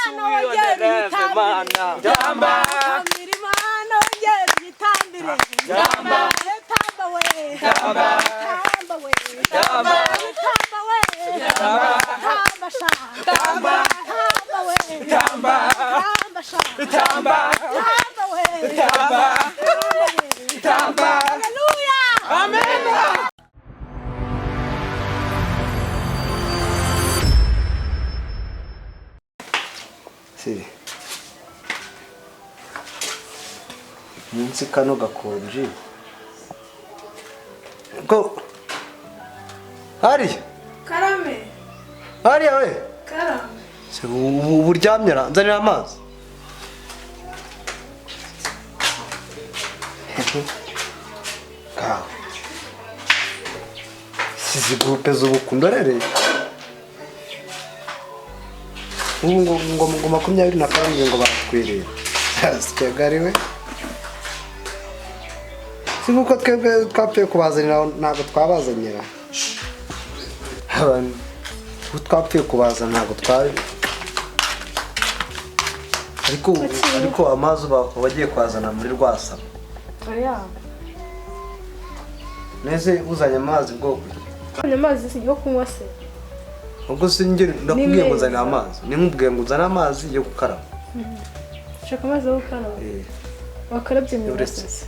uyonere mana jamba Mirimano ngeri gitambire jamba tamba we jamba tamba we jamba tamba we tamba sha jamba tamba we jamba tamba sha jamba tamba we jamba jamba hallelujah amen. Siri munsi kano gakonje ko hari karame hari we karame se uburyamye nzanira amazi ka sizi groupe z'ubukundo rere ngo 24 ngo baratwerera sikagariwe sibuko twebwe twapfuye kubazanira ntabwo twabazanira abantu twapfuye kubazana ntabwo twari ariko amazi bagiye kwazana muri Rwasa aya neze uzanye amazi bwo amazi si yo kunywa se ubwo sinjye ndakubwiye ngo uzane amazi nimubwiye ngo uzane amazi yo gukaraba shaka amazi yo gukaraba wakarabye mu uretse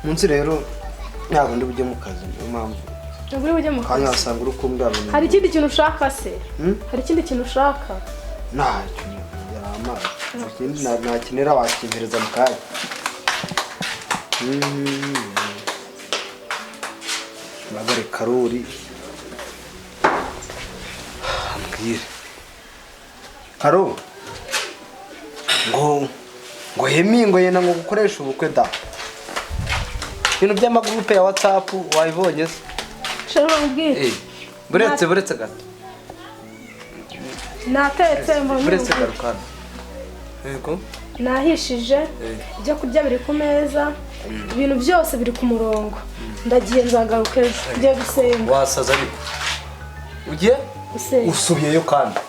munsi rero ntabwo ndi bujye mu kazi niyo mpamvu uri bujye mu kanya kazi wasanga uri kumbwira hari ikindi kintu ushaka se hari ikindi kintu ushaka ntacyo yari amazi ikindi nakenera wakimpereza mu kanya magare karori ambwire karo ngo hemingo yena ngo gukoresha ubukwe da ibintu by'amagurupe ya WhatsApp wabibonye se shaka ubwire buretse gato natetse buretse garukana yego nahishije ibyo kurya biri ku meza ibintu byose biri ku murongo ndagiye nzagaruka ejo ngiye gusenga wasaza ariko ugiye gusenga usubiyeyo kandi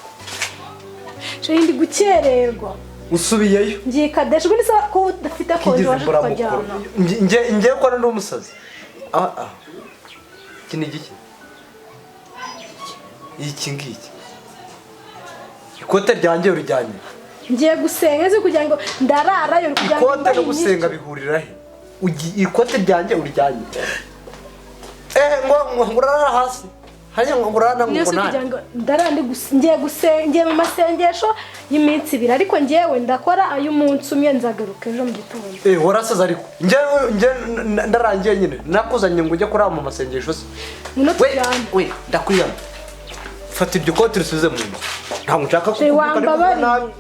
shaka ndi gukererwa usubiyeyo ngiye kadeshwe nisa ko udafite konje waje kujyana ngiye ko ndi umusazi iki ni giki iki ngiki ikote ryanjye urijyanye ngiye gusenga zo kugira ngo ndararayo kugira ngo ikote no gusenga bihurira he ikote ryanjye urijyanye ngo ngurara hasi hanya ngo ngurana ngo nani ndarandi ngiye gusenga mu masengesho y'iminsi 2 ariko ngiyewe ndakora ay'umunsi umwe nzagaruka ejo mu gitondo warasaza ariko nge ndarangiye nyine nakuzanye ngo ujye kurama mu masengesho se we ndakuriyana fata iryo kote risubize mu nzu ntabwo nshaka kukuvuga nabi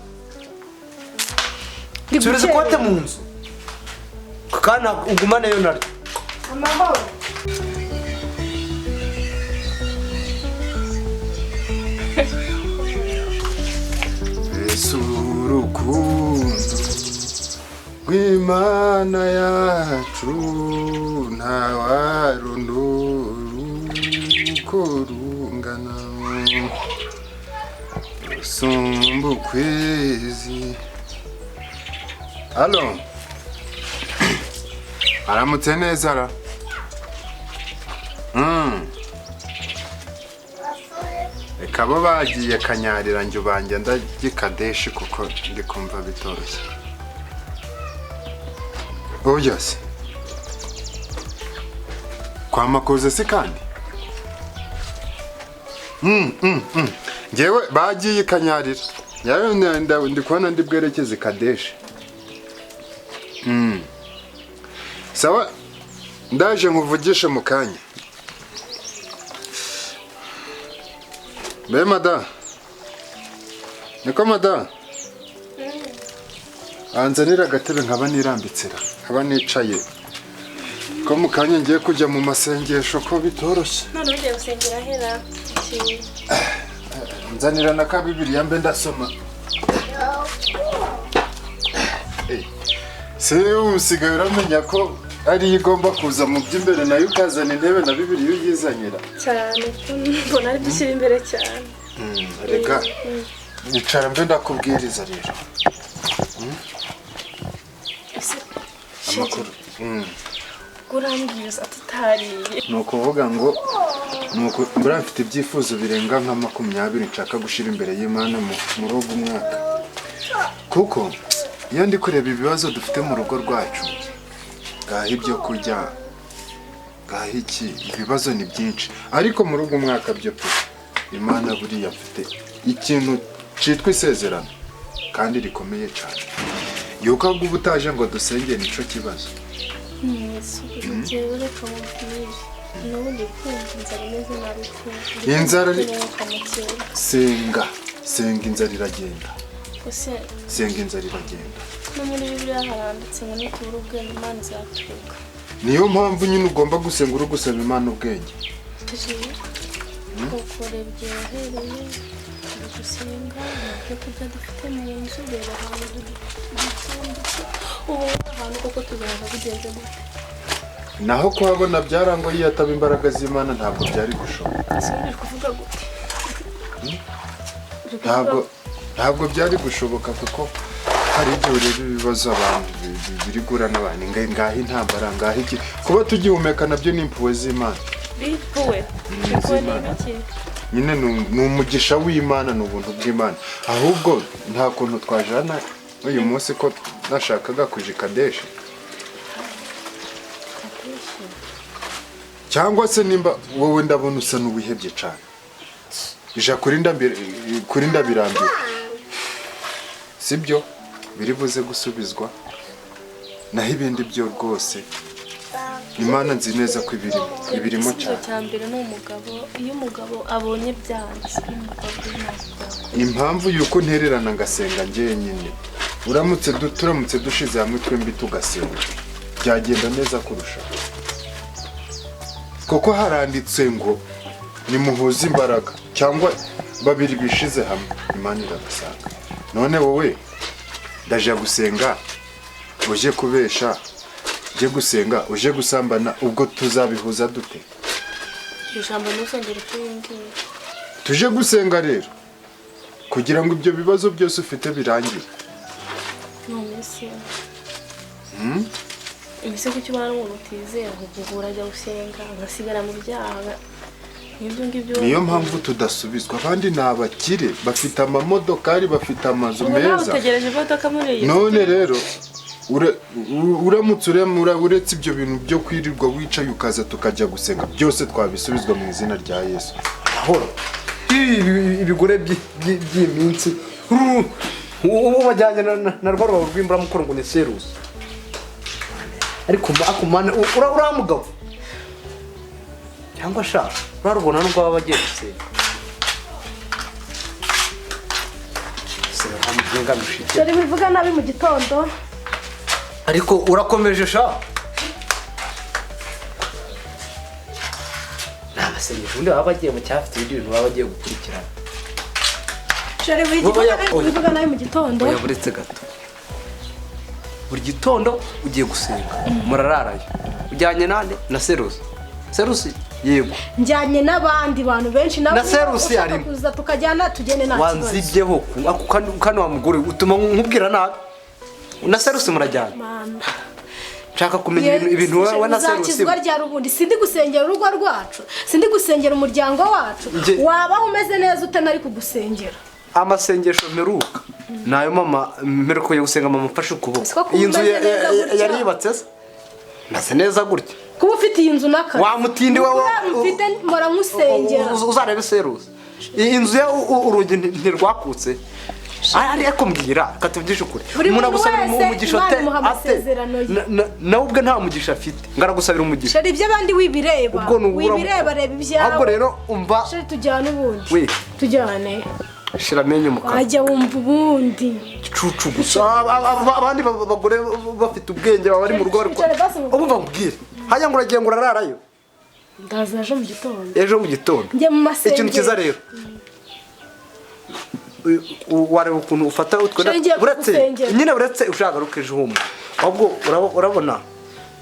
subiza ikote mu nzu kana ugumaneyo naryo amahoro urukundo rw'Imana yacu ntawarondora uko rungana rusumba ukwezi. Halo aramutse neza ra kabo bagiye kanyarira njye banjye ndagikadeshi kuko ndi kumva bitoroshye. Oya se kwa makoze se kandi ngewe bagiye kanyarira yawe ndi kubona ndi bwerekeze kadeshi. Sawa ndaje nkuvugishe mu kanya. Be mada niko mada anzanira agatebe nkaba nirambitsira nkaba nicaye ko mu kanya ngiye kujya mu masengesho ko bitoroshye. none ugiye gusengera hera nzanira na ka Bibiliya mbe ndasoma. Se usigaye uramenya ko ariyo igomba kuza mu by'imbere nayo ukazana intebe na bibiri iyo uyizanira cyane mbona ari dushyira imbere cyane reka nicara mbe ndakubwiriza rero amakuru urambwiriza tutariye ni ukuvuga ngo buriya mfite ibyifuzo birenga nka 20 nshaka gushyira imbere y'Imana muri uwo mwaka kuko iyo ndi kureba ibibazo dufite mu rugo rwacu gaha ibyo kurya gaha iki ibibazo ni byinshi ariko muri uwo mwaka byo pe Imana buriya mfite ikintu cyitwa isezerano kandi rikomeye cyane yuko ahubwo ubutaje ngo dusengere nico kibazo inzara senga inzara iragenda senga inzara iragenda no muri Bibiliya haranditse ngo nitubura ubwenge Imana izaturuka niyo mpamvu nyine ugomba gusenga uri gusaba Imana ubwenge gukora ibyohereye gusenga ibyo kurya dufite mu nzu rero ahantu ducumbitse ubu ahantu koko tuzaza bigenze gute naho kuhabona byarango yiyataba imbaraga z'Imana ntabwo byari gushoboka sinari kuvuga gute ntabwo byari gushoboka kuko hari igihe ureba ibibazo abantu biri gura n'abantu ngaho intambara ngaho iki kuba tugihumeka nabyo ni impuhwe z'Imana bipuwe nyine ni umugisha w'Imana ni ubuntu bw'Imana ahubwo nta kuntu twajana uyu munsi ko nashakaga kuja Kadeshi cyangwa se nimba wowe ndabona usa n'uwihebye cyane ija kuri ndabirambiwe sibyo biri buze gusubizwa naho ibindi byo rwose Imana nzi neza ko ibirimo cyane cyambere no umugabo iyo umugabo abonye byanze impamvu yuko ntererana ngasenga ngiye nyine turamutse dushize hamwe twembi tugasenga byagenda neza kurusha kuko haranditse ngo nimuhuze imbaraga cyangwa babiri bishize hamwe Imana irabasanga none wowe ndaje gusenga uje kubesha uje gusenga uje gusambana ubwo tuzabihuza dute ijambo n'usengera cy'ingiye tuje gusenga rero kugira ngo ibyo bibazo byose ufite birangire none se ese kuki bari umuntu utizera kugura ajya gusenga ngasigara mu byaha niyo mpamvu tudasubizwa abandi ni abakire bafite amamodokari bafite amazu meza none rero uramutse uretse ibyo bintu byo kwirirwa wicaye ukaza tukajya gusenga byose twabisubizwa mu izina rya Yesu ahora ibigore by'iminsi ubu bajyanye na rwa rubavu rw'imburamukoro ngo ni serusi ariko akumana uramugabo cyangwa sha urarubona n'ubwo baba bagiye gusenga dore bivuga nabi mu gitondo ariko urakomeje sha n'abasengesho ubundi baba bagiye mu cyafite ibindi bintu baba bagiye gukurikirana bivuga nabi mu gitondo buretse gato buri gitondo ugiye gusenga murararayo ujyanye nande na serusi yego njyanye n'abandi bantu benshi na serusi arimo kuza tukajyana tugene nta kibazo wanzibyeho kano wa mugore utuma nkubwira nabi na serusi murajyana nshaka kumenya ibintu we na serusi uzakizwa rya rubundi sindi gusengera urugo rwacu sindi gusengera umuryango wacu wabaho umeze neza utanari kugusengera amasengesho mperuka nayo mama mperuka yo gusenga mama mfashe ukuboko iyi nzu yari yubatse nase neza gutya kuba ufite iyi nzu n'akazi wamutindi wawe mfite mpora nkusengera uzarebe serusi iyi nzu urugi ntirwakutse ariko mbwira katuvugisha ukuri umuntu agusabira umugisha ate nawe ubwe nta mugisha afite ngaragusabira umugisha sheri ibyo abandi wibireba reba ibyawe ahubwo rero umva sheri tujyane ubundi tujyane shira amenyo mu kanwa wajya wumva ubundi cucu gusa abandi bagore bafite ubwenge bari mu rugo ubu mbabwire hajya ngo uragiye ngo urararayo ndaza ejo mu gitondo njye mu masengero ikintu cyiza rero wareba ukuntu ufata utwe uretse ushaka rukeje humwe ahubwo urabona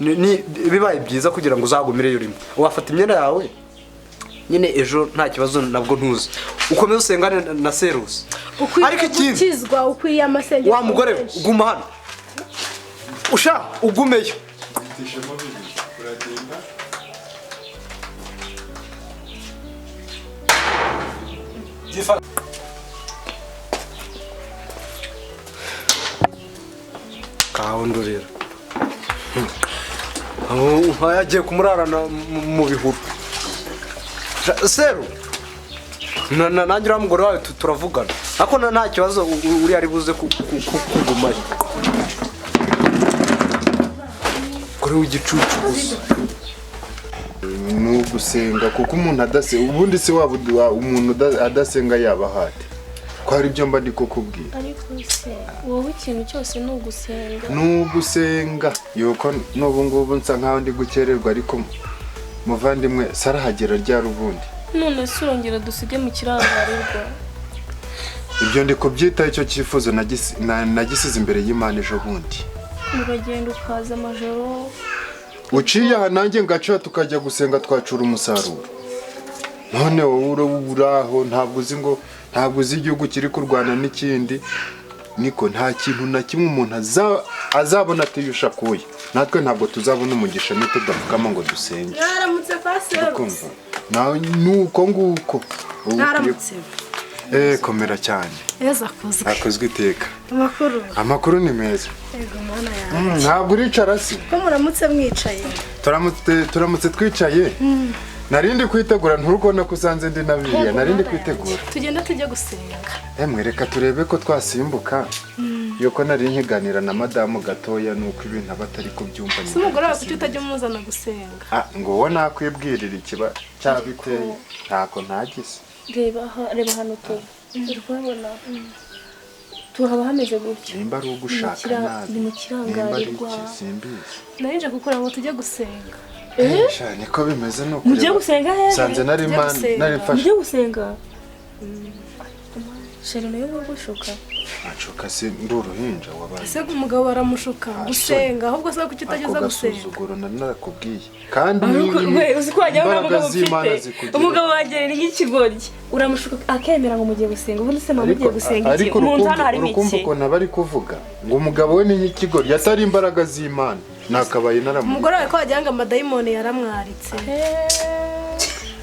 bibaye byiza kugira ngo uzagumireyo urimo wafata imyenda yawe nyine ejo nta kibazo nabwo ntuzi ukomeze usengane na serusi ariko ikizwa ukwiye amasengesho wa mugore uguma hano usha ugumeyo kahondorera yagiye kumurarana mu bihuru seru nanjye uriya mugore wawe turavugana ariko nta kibazo uriya ari buze kugumayo kuri w'igicucu gusa ni ugusenga kuko umuntu adasenga ubundi se waba umuntu adasenga yaba hate ko hari ibyo mba ndi kukubwira ariko se wowe ikintu cyose ni ugusenga ni ugusenga yuko n'ubu ngubu nsa nkaho ndi gukererwa ariko muvandimwe sarahagera ryari ubundi none se urongera dusige mu kirangarirwa ibyo ndi kubyita icyo cyifuzo nagisize imbere y'Imana ejo bundi uragenda ukaza amajoro uciye aha nanjye ngaca tukajya gusenga twacura umusaruro none wowe uraho ntabwo uzi igihugu kiri kurwana n'ikindi niko nta kintu na kimwe umuntu azabona atiyusha kuye natwe ntabwo tuzabona umugisha nitudapfukama ngo dusenge mwaramutse kwa serusi nuko nguko mwaramutse komera cyane eza kuzwe akozwe iteka amakuru ni meza yego mana yawe ntabwo uricara se ko muramutse mwicaye turamutse twicaye narindi kwitegura nturubona ko usanze ndi na biriya narindi kwitegura tugenda tujya gusenga reka turebe ko twasimbuka yuko nari nkiganira na madamu gatoya nuko ibintu aba atari kubyumva si umugore wawe kuki utajya umuzana gusenga ngo uwo nakwibwirira ikiba cyabiteye ntako ntagize reba hano turabona tuhaba hameze gutya nimba ari ugushaka nabi ni mu kirangarirwa narinje gukora ngo tujye gusenga niko bimeze nuko mujye gusenga heza sanze nari mfashe mujye gusenga sheri nayo gushuka acuka se ndi uruhinja wabaye ese umugabo baramushuka gusenga ahubwo se kuki utageza gusenga agasuzuguro narakubwiye kandi uzi ko wajya umugabo ufite umugabo wagerera nk'ikigoryi uramushuka akemera ngo mugiye gusenga ubundi se mugiye gusenga iki umuntu hano harimo iki urukumva ko nabari kuvuga ngo umugabo we ni nk'ikigoryi atari imbaraga z'Imana nakabaye naramu umugore wawe ko wagira ngo amadayimoni yaramwaritse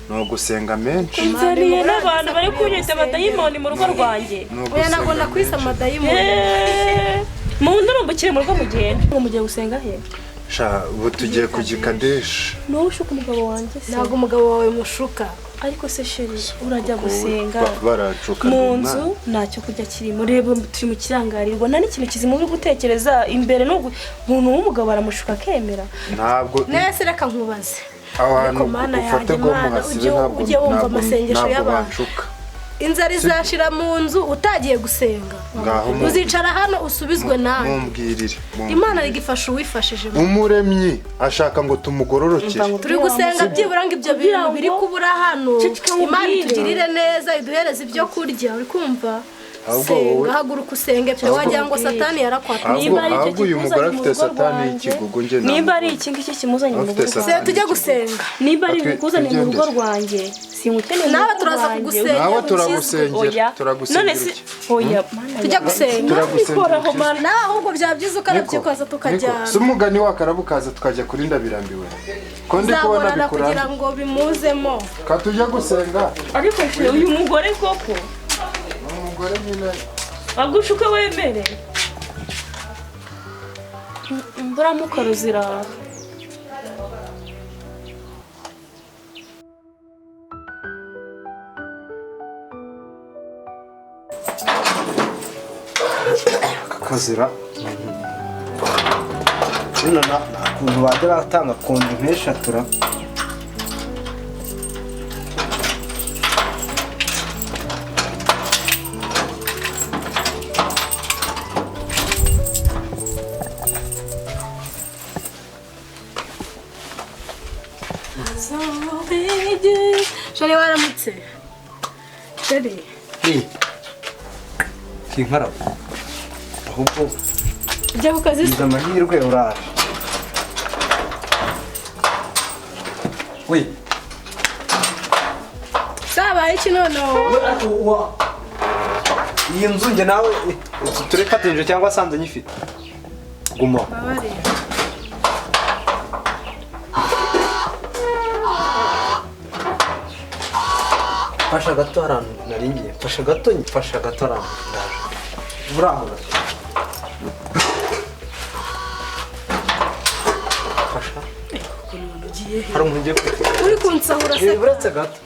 no gusenga menshi inzariye n'abantu bari kunyita amadayimoni mu rugo rwanjye oya ntabwo nakwisa amadayimoni mu ndurumbukire mu rugo mugenda ngo mugiye gusenga he ubu tugiye kugikadesha n'uwo ushuka umugabo wanjye se ntabwo umugabo wawe mushuka ariko se sheri urajya gusenga mu nzu ntacyo kujya kirimo reba turi mu kirangarirwa nta n'ikintu kizima uri gutekereza imbere umuntu w'umugabo aramushuka akemera ntabwo nese reka nkubaze abantu ufate ngo muhasire ujye wumva amasengesho y'abantu inzara izashira mu nzu utagiye gusenga uzicara hano usubizwe nawe mumbwirire Imana igifasha uwifashije umuremyi ashaka ngo tumugororokere turi gusenga byibura ngo ibyo bintu biri kubura hano Imana itugirire neza iduhereze ibyo kurya uri kumva senga haguruka usenge pe wagira ngo satani yarakwata ahubwo uyu mugore afite satani y'ikigugu nge nimba ari iki ngiki kimuzanye mu rugo se tujye gusenga nimba ari bikuzanye mu rugo rwanjye singukeneye nawe turaza kugusengera nawe turagusengera none se oya tujya gusenga ikoraho mana nawe ahubwo byabyiza ukarabyikoza tukajyana si umugani wakarabukaza tukajya kuri ndabirambiwe ko ndi kubona bikurana kugira ngo bimuzemo katujya gusenga ariko uyu mugore koko agushuka wemere mburamuka zirara kakazira nta kuntu bajya batanga konji nk'eshatura shari waramutse shari kinkaraba ahubwo ujya ku kazi amahirwe uraje we Sabaye iki noneho? iyi nzu njye nawe turifatanije cyangwa sanze nyifite guma Babarira. fasha gato harantu naringiye fasha gato harantu ndaje buramba fasha hari umuntu ugiye kwifuza Uri kunsahura se? uretse gato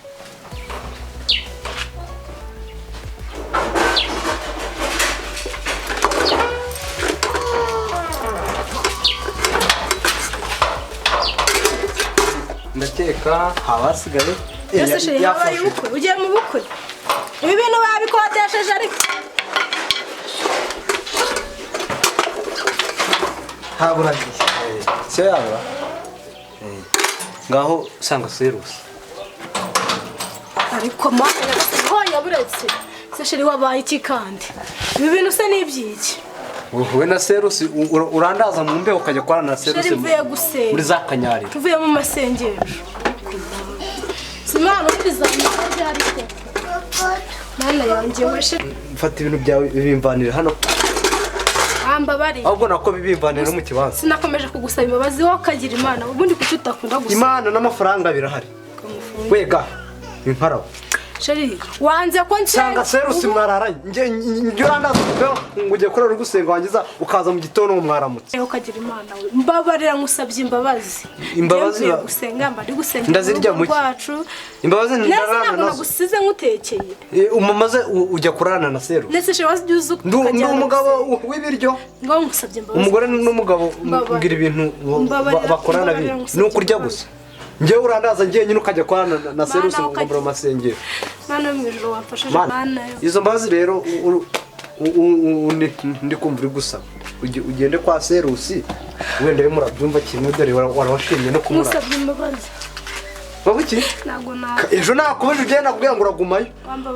ndakeka habasigaye Ese sheri habaye ubukwe? Ugiye mu bukwe? Ibi bintu babikodesheje ariko. haburagiye se yabura ngaho sanga serusi Ariko mwana hoya buretse. Se sheri wabaye iki kandi? Ibi bintu se ni ibyiki? wowe na serusi urandaza mu mbeho ukajya kwarana na serusi Sheri mvuye gusenga. muri za kanyarira Tuvuye mu masengesho. Simana ubizanye ariko. Mana yanjye weshe mfata ibintu byawe bibimvanira hano ambabari. ahubwo nako bibimvanira mu kibanza Sinakomeje kugusaba imbabazi wowe ukagira Imana. Ubundi kuki utakunda gusaba? imana n'amafaranga birahari wega imparaho Sheri wanze ko sanga serusi mwararanye njye urandaza mu mbeho ngo ujye kurara uri gusenga wangiza ukaza mu gitondo ngo mwaramutse ukagira Imana we. Mbabarira ngusabye imbabazi. Imbabazi Njye gusenga mba ndi gusenga. Ndazirya mu rwacu. imbabazi Nese ndarana ntabwo nazo nagusize ngutekeye. umamaze ujya kurana na serusi Nese sheri waziduze ndi umugabo w'ibiryo ngo ngusabye imbabazi. umugore n'umugabo mbwira ibintu bakorana ni ukurya gusa njyewe urandaza njye nyine ukajya kwana na serusi ngo mbura amasengero Mana mu ijuru wafashije Mana Mana. izo mbazi rero ndi kumva uri gusaba ugende kwa serusi wenda we murabyumva kimwe dore warawashimye no kumura Ngusabye imbabazi. waba iki Ntabwo ejo nakomeje ugenda nakubwira ngo uragumayo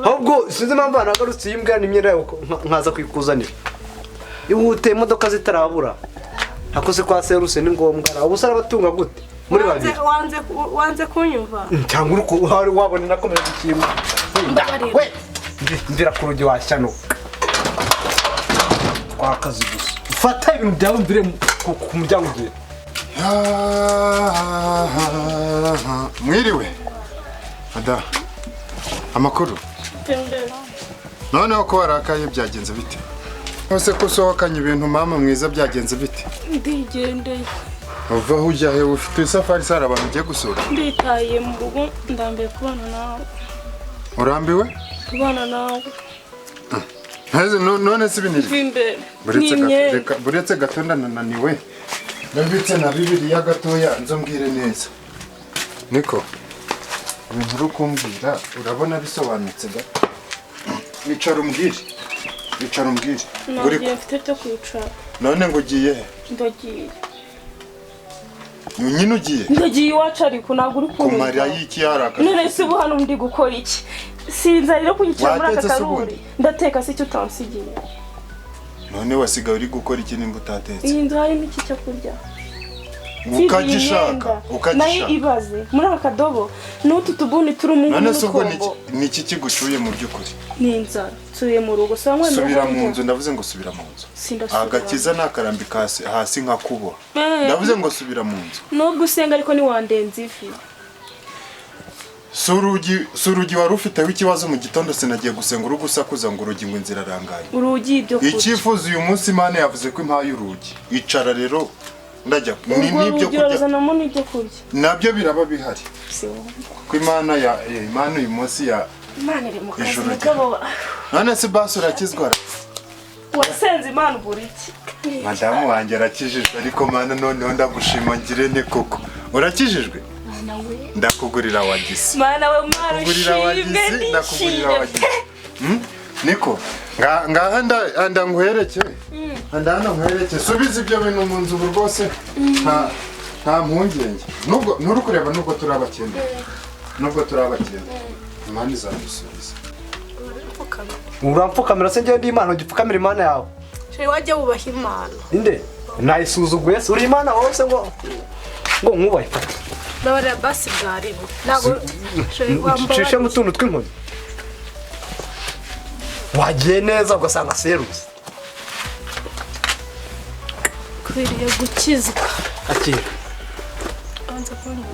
ahubwo sinzi impamvu nagarutse iyi mbwa n'imyenda yawe nkaza kuyikuzanira ihute imodoka zitarabura hakoze kwa serusi ni ngombwa ubu usara abatunga gute muri babiri wanze kunyumva. cyangwa uri wabona nakomeje ikintu we ndira ku rugi washyano twakazi gusa fata ibintu byawe mbire ku muryango ugiye mwiriwe ada amakuru noneho ko warakaye byagenze bite ese ko usohokanye ibintu mama mwiza byagenze bite Ndigendeye. uva aho ujya he ufite isafari sara abantu ugiye gusura Nditaye mu rugo ndambiye kubana nawe. urambiwe Kubana nawe. none se ibintu Imbere. buretse gato ndananiwe ndabitse na bibiliya gatoya nzombwire neza niko ibintu uri kumbwira urabona bisobanutse gato wicara umbwire Ntabwo mfite cyo kwicara. none ngo ugiye he Ndagiye. nyine ugiye Ndagiye iwacu ariko ntabwo uri kumara y'iki yaraka none se ubu hano ndi gukora iki? Sinzarira kunyikira muri aka Watetse se karuri. ubundi? Ndateka se icyo utansigiye. none wasigaye uri gukora iki nimba utatetse Iyi nzu harimo iki cyo kurya? ukagishaka Nayo ibaze muri aka kadobo n'utu tubuni turi mu none se ubwo n'utwombo. ni iki kigucuye mu by'ukuri Ni inzara. Nsubiye mu rugo sangwa subira mu nzu ndavuze ngo subira mu nzu Sindasubira. agakiza nakarambika hasi nka kubo ndavuze ngo subira mu nzu Nubwo usenga ariko ni wandenze ivi. surugi wari ufiteho ikibazo mu gitondo sinagiye gusenga uri gusakuza ngo urugi ngo inzira arangaye Urugi ibyo kurya. icyifuzo uyu munsi Imana yavuze ko impaye urugi icara rero ndajya Urwo n'ibyo rugi kurya urazanamo n'ibyo kurya. nabyo biraba bihari Si wowe. ko Imana uyu munsi ya Imana iri mu kazi Ijuru mugabo. none se basi urakizwa Wasenze Imana ubura iki? madamu wanjye arakijijwe ariko mana noneho ndagushima ngire ne koko urakijijwe Mana we. ndakugurira wagisi Mana we mara ndakugurira wagisi ndakugurira wagisi niko ngaha ndanguhereke ndana nkwereke subiza ibyo bintu mu nzu rwose nta mpungenge nubwo nturi kureba nubwo turi abakene Imana izadusubiza urampfukamira se njyewe ndi imana ugipfukamira imana yawe Sheri wajya wubaha Imana. inde nayisuzuguye se uri imana wowe se ngo nkubahe Ndabarira basi bwarimo. Ntabwo ucishe mu tuntu tw'inkoni. Wagiye neza ugasanga serusi. Kwiriye gukizwa. Akira. Anza kunywa.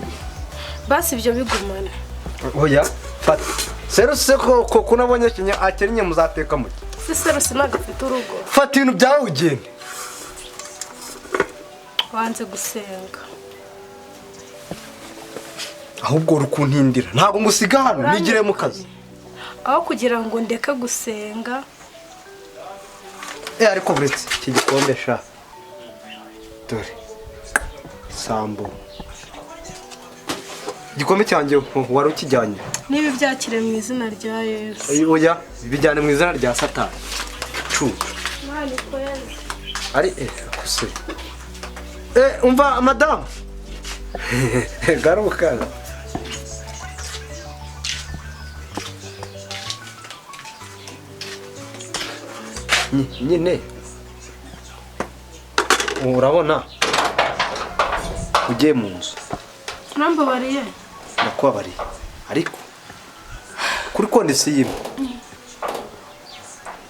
Basi ibyo bigumana. Oya, fata. Serusi ko kunabonye kinya akirinya muzateka mu. Si serusi nagafite urugo. Fata ibintu byawe ugende. Wanze gusenga. Ahubwo urukuntindira. Ntabwo ngusiga hano nigire mu kazi. Aho kugira ngo ndeke gusenga. Ariko buretse iki gikombe sha. Dore. Sambo. Gikombe cyanjye wari ukijyanye. Niba byakire mu izina rya Yesu. Oya, bijyane mu izina rya Satani. Cu. Mani kwezi. Ari akuse. Umva madame. Garuka. Nyine. Urabona ugiye mu nzu. Urambabariye? Ndakwabariye. Ariko kuri konde si yibe.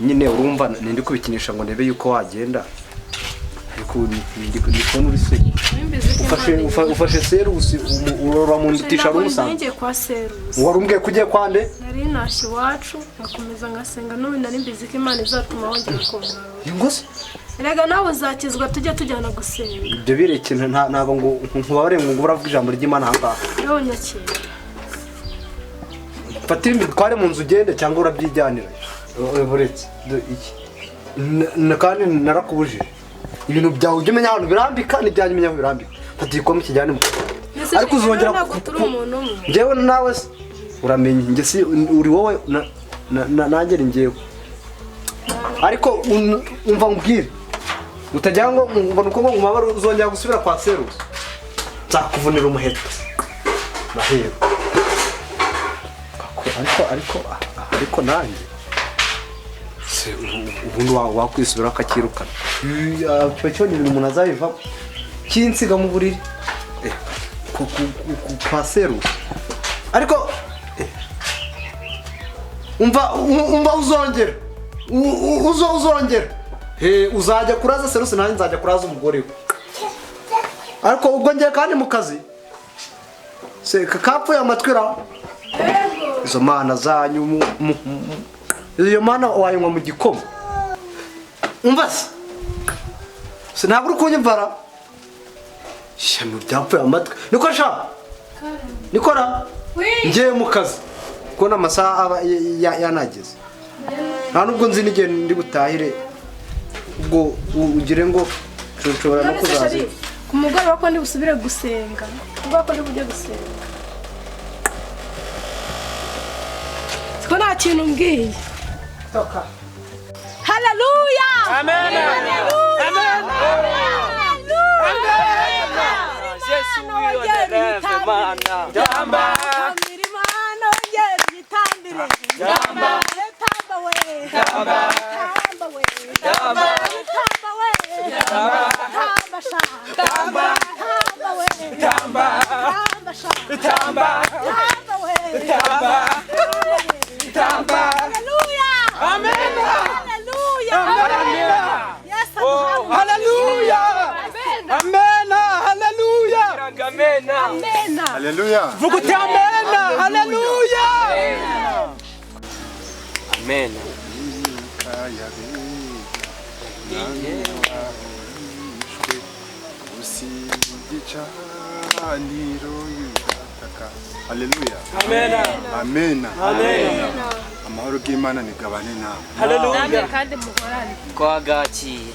Nyine urumva nindi kubikinisha ngo ndebe yuko wagenda. Ariko ndi kubona uri se. Ufashe serusi urora mu ndutisha rumusanga. Ngiye kwa serusi. Warumbwiye kujye kwande? Nari nashi wacu ngakomeza ngasenga n'ubu nari mbizi ko Imana izatuma wongera kumva. Yingose? Erega nawe uzakizwa tujye tujyana gusenga. Ibyo birekene ntabwo ngo nkubabare ngo uravuga ijambo ry'Imana hanga. Yo nyakira. Fatira imitware mu nzu ugende cyangwa urabyijyanira. Buretse iki. Kandi narakubujije. Ibintu byawe ujye umenya ahantu birambika n'ibyanyu umenya aho birambika. Fatira ikombe kijyane mu. Ariko uzongera njyewe nawe uramenye njye si uri wowe nanjye ni njyewe. Ariko umva nkubwire utajya ngo mbona uko ngo mabara uzongera gusubira kwa serusi nzakuvunira umuheto mahero. Ariko nanjye se ubundi wakwisubira akakirukana. Cyo ni ibintu umuntu azabiva kinsiga mu buriri kwa serusi. Ariko umva uzongera uzongera uzajya kuraza serusi nanjye nzajya kuraza umugore we. Ariko ubwo ngiye kandi mu kazi se kapfuye amatwira izo mana zanyu iyo mana wayinywa mu gikoma. Umva se ntabwo uri kunyumvara shano byapfuye amatwi niko sha nikora ngiye mu kazi ko n'amasaha aba yanageze. Nta nubwo nzi n'igihe ndi butahire ubwo ugire ngo nshobora no kuzaza ku mugoroba ko ndi busubire gusenga. Ubwo ko ndi bujye gusenga. Siko nta kintu mbwiye. Toka. Haleluya! Amen. Amen. Yesu yongere Imana. Jamba. Imana yongere yitambire. Jamba. Tamba we. Jamba. Tamba we. Jamba. Tamba we. Jamba. Tamba sha. Tamba. Tamba we. Jamba. Tamba sha. Tamba. Tamba we. Jamba. Tamba. Haleluya. Amen. Haleluya. Haleluya. Yes. Haleluya. Amen. Haleluya. Amen. Amen. Haleluya. Vuguti amen. Haleluya. Amen. Haleluya. Amen. Amen. Amen. Amahoro y'Imana nigabane nawe. Haleluya. Kandi muhorane. Kwagakiye.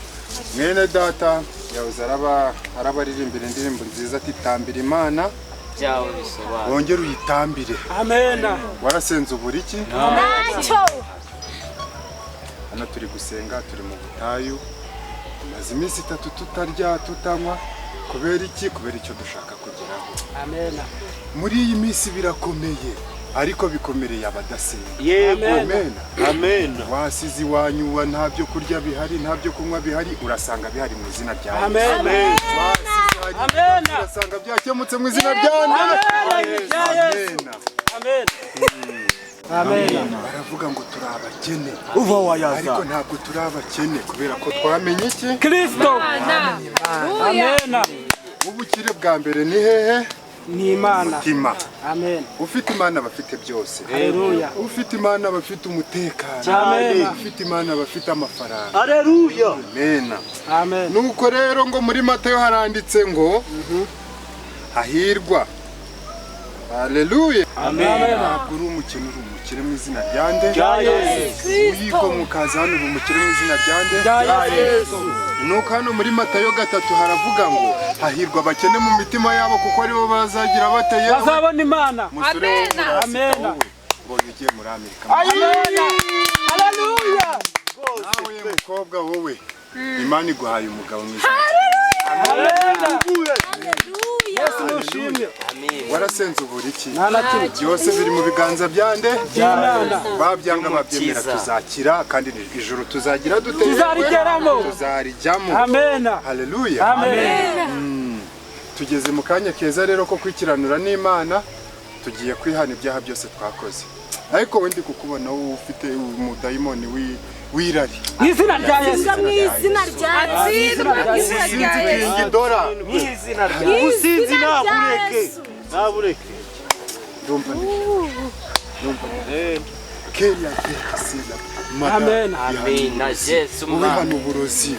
Mwene data yahoze arabaririmbira indirimbo nziza ati tambira Imana Byawe bisobanura. wongere uyitambire. Amen. Warasenze uburiki? Nacyo. Hano turi gusenga turi mu butayu. Maze iminsi 3 tutarya tutanywa kubera iki? Kubera icyo dushaka kugeraho. Amen. Muri iyi minsi birakomeye ariko bikomereye abadasenga. Yego. Amen. Amen. Wasizi wanyuwa nta byo kurya bihari nta byo kunywa bihari urasanga bihari mu izina rya Yesu. Amen. Wasizi urasanga byakemutse mu izina rya Amen. Baravuga ngo turi abakene uva wayaza ariko ntabwo turi abakene kubera ko twamenye iki Kristo. Amen. ubukire bwa mbere ni hehe Ni Imana. mutima Amen. ufite Imana bafite byose Haleluya. ufite Imana bafite umutekano Amen. ufite Imana bafite amafaranga Haleluya. Amen. Amen. nuko rero ngo muri Matayo haranditse ngo hahirwa Haleluya. Amen. ntabwo uri umukene uri umukire mu izina rya nde Ya Yesu. uyiko mukaza hano uri umukire mu izina rya nde Ya Yesu. nuko hano muri Matayo 3 haravuga ngo hahirwa abakene mu mitima yabo kuko aribo bazagira bateye Bazabona Imana. Amen. Mbonye ugiye muri Amerika. Haleluya. Nawe mukobwa wowe Imana iguhaye umugabo mwiza. Yesu nushimye. Warasenze ubura iki? Ntanakiri. Byose biri mu biganza byande. Imana. Babyanga babyemera tuzakira kandi ijuru tuzagira dute? Tuzarigeramo. Tuzarijyamo. Amen. Haleluya. Amen. Tugeze mu kanya keza rero ko kwikiranura n'Imana tugiye kwihana ibyaha byose twakoze. Ariko wendi kukubona wowe ufite umudayimoni wirari. Izina rya Yesu. mu izina rya Yesu Usinzi nabureke. Ndumva Kenya Sila. Amen. Amen. Na Yesu Ihana uburozi.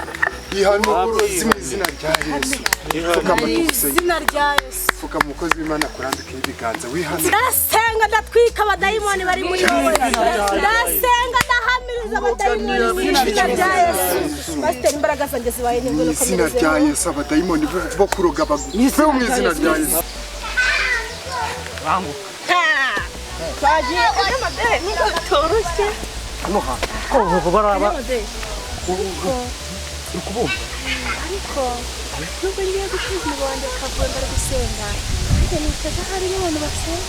Ihana uburozi mu izina rya Yesu. Fukama tugusenge. izina rya Yesu Fuka mukozi w'Imana kurambika ibiganza wihana. ndasenga ndatwika abadayimoni bari muri wowe ndasenga ndahamiriza abadayimoni mu izina rya Yesu pasiteri imbaraga zanjye zibaye Mu n'ingwe izina rya Yesu abadayimoni bo kuroga bagufe mu izina rya Yesu. twagiye abanyamadeni nubwo bitoroshye Baraba. ariko nubwo ngiye gushinga umugabo wanjye akavuga ari gusenga ariko nitega hari n'abantu basenga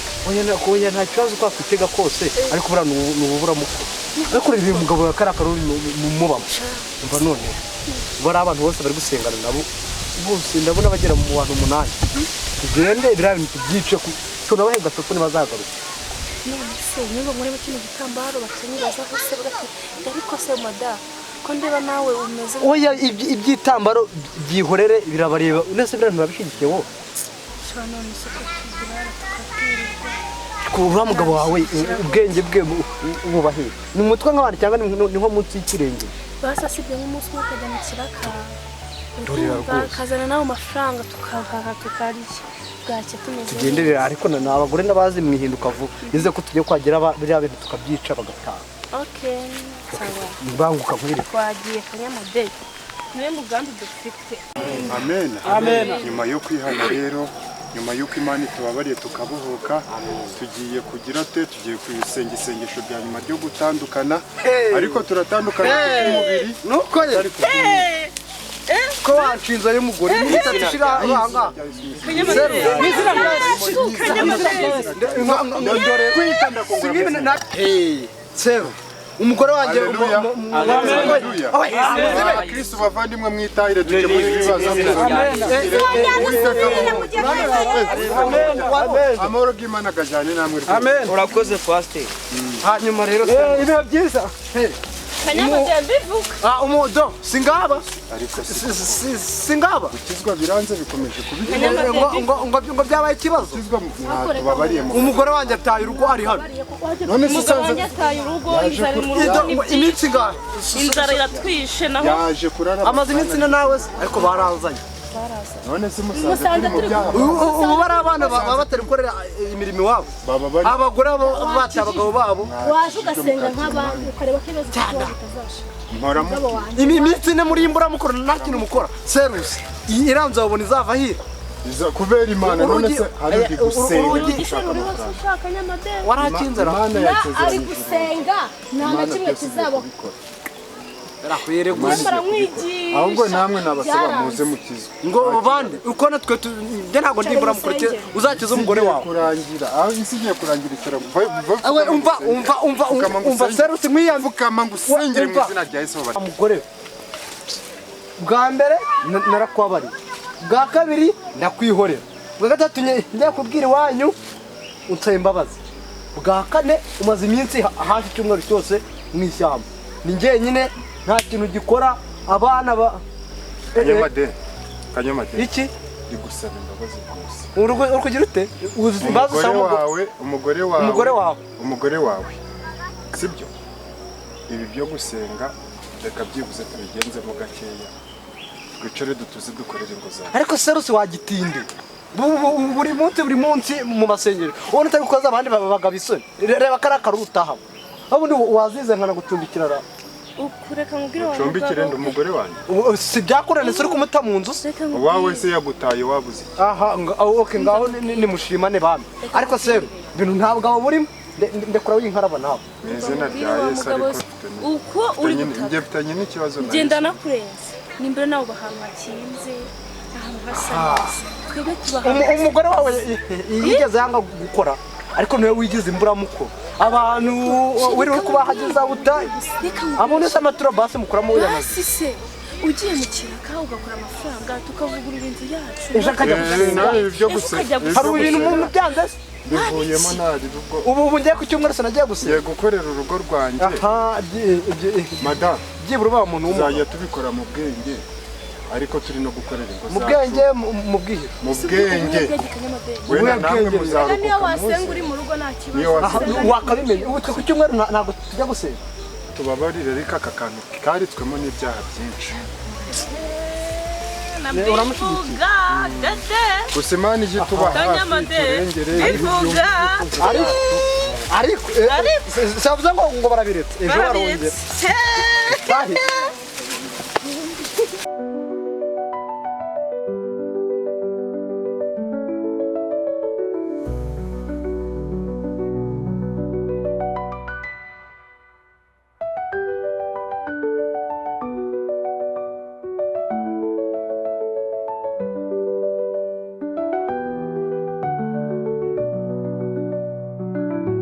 Oya nta kibazo kwakwitega kose ariko bura nubura muko. Ariko rero uyu mugabo yakarakaruri mu mubamo. Umva none. Bari abantu bose bari gusengana nabo. Bose ndabona bagera mu bantu 8. Tugende bira bintu byice ku tunabahenga soko ntibazagaruka. none se niba muri kino gitambaro bakenyeraza hose bagati ariko se mada ko ndeba nawe umeze Oya ibyitambaro byihorere birabareba. Nese bira ntibabishigikiye wo. cyane none se ko tugira tukabwirirwa Kuba mugabo wawe ubwenge bwe ububahe. Ni umutwe nk'abandi cyangwa niho munsi y'ikirenge. basasibye nk'umunsi umwe ukajya mu kiraka Dorera rwose. kazana nawe amafaranga tukahaha tukarya bwacye tumeze Tugenderera ariko na abagore n'abazi mwihinduka vuba. Nize ko tugiye kwagera biriya bintu tukabyica bagataha. okay sawa Mbanguka nkwire. twagiye kanyamadeni niwe mugambi dufite Amen. Amen. Nyuma yo kwihana rero nyuma y'uko Imana itubabariye tukabuhuka tugiye kugira tugiye kwisenga isengesho rya nyuma ryo gutandukana ariko turatandukana kumubiri Nuko ko wanshinze ari mugore nitatushira abanga. Sero umugore wanjye Kristo bavandimwe mwitahire tujye muri ibibazo amahoro y'Imana agajyane namwe. Amen. Urakoze pastor. Hanyuma rero ibihe byiza. kanyamadeni bivuga Umudo singaba Ariko singaba gukizwa biranze bikomeje kubigira ngo byabaye ikibazo. gukizwa tubabariye mu Umugore wanjye ataye urugo ari hano. none se umugabo usanze wanjye ataye urugo inzara mu rugo ni byinshi Iminsi ngahe inzara iratwishe naho yaje kurara amaze iminsi nawe se ariko baranzanye. none se musanze turi mu byaha Ubu bari abana baba batari gukorera imirimo iwabo. baba bari Abagore bataye abagabo babo. waje ugasenga nk'abandi ukareba ko ibibazo byawe bitazasha mporamo Iminsi ine muri imbura mukora nta kintu mukora. Serusi iranze wabona izava hira. kubera Imana none se ari gusenga uri hose ushaka nyamadeni Warakinzara. Imana ari yasezeranye gusenga nta na kimwe kizabaho Barakwire gusa. baramwigisha ahubwo namwe nabasaba muze mukizwe Ngo bande uko natwe njye ntabwo ndimbura mukore uzakiza umugore wawe. kurangira aho isi igiye kurangira itera Awe umva serusi mwiyamvu mfukama ngusengere mu izina rya Yesu umugore bwa mbere narakwabari bwa kabiri ndakwihorera bwa gatatu njya kubwira iwanyu unsaba imbabazi bwa kane umaze iminsi hafi icyumweru cyose mu ishyamba ni njyenyine nta kintu gikora abana ba Kanyamade iki digusaba imbabazi rwose urukugira ute umugore wawe sibyo ibi byo gusenga reka byibuze tubigenzemo gakeya twicare dutuze dukorera inguzanyo ariko serusi wagitinde buri munsi mu masengero ubona utari gukoza abandi bagaba isoni reba kariya karutaha ubundi wazize nkana gucumbikira ra ukureka mubwire wawe ucumbikire ndi umugore wanjye si byakurane se uri kumuta mu nzu wawe se yagutaye wabuze aha okay ngaho ni mushimane bamwe ariko se ibintu ntabwo abo burimo ndekura w'inkaraba nawe mu izina rya Yesu ariko uko uri gutaka njye mfitanye n'ikibazo nawe genda nakurenze nimbere nawe bahantu hakinze ahantu hasa neza twebwe tubaha umugore wawe yigeze yanga gukora ariko niwe wigize imburamuko abantu wiri kubahageza utaye abone se amaturo basi mukuramo uyamaze se ugiye mu kiraka ugakora amafaranga tukavugurura inzu yacu ejo akajya nawe ibyo gusa hari ibintu umuntu byanze bivuyemo nari ubu ngiye ku cyumweru se nagiye gusa ye gukorera urugo rwanjye madame byibura uba umuntu uzajya tubikora mu bwenge ariko turi no gukorera ingo mu bwenge mu bwihiro mu bwenge wenda namwe muzaruka niyo wasenga uri mu rugo nta kibazo wakabimenya ubu twe ku cyumweru ntabwo tujya gusenga tubabarire reka aka kantu karitswemo n'ibyaha byinshi uramushigikiye gusa imana ijye tuba hafi turengere ariko savuze ngo barabiretse ejo barongera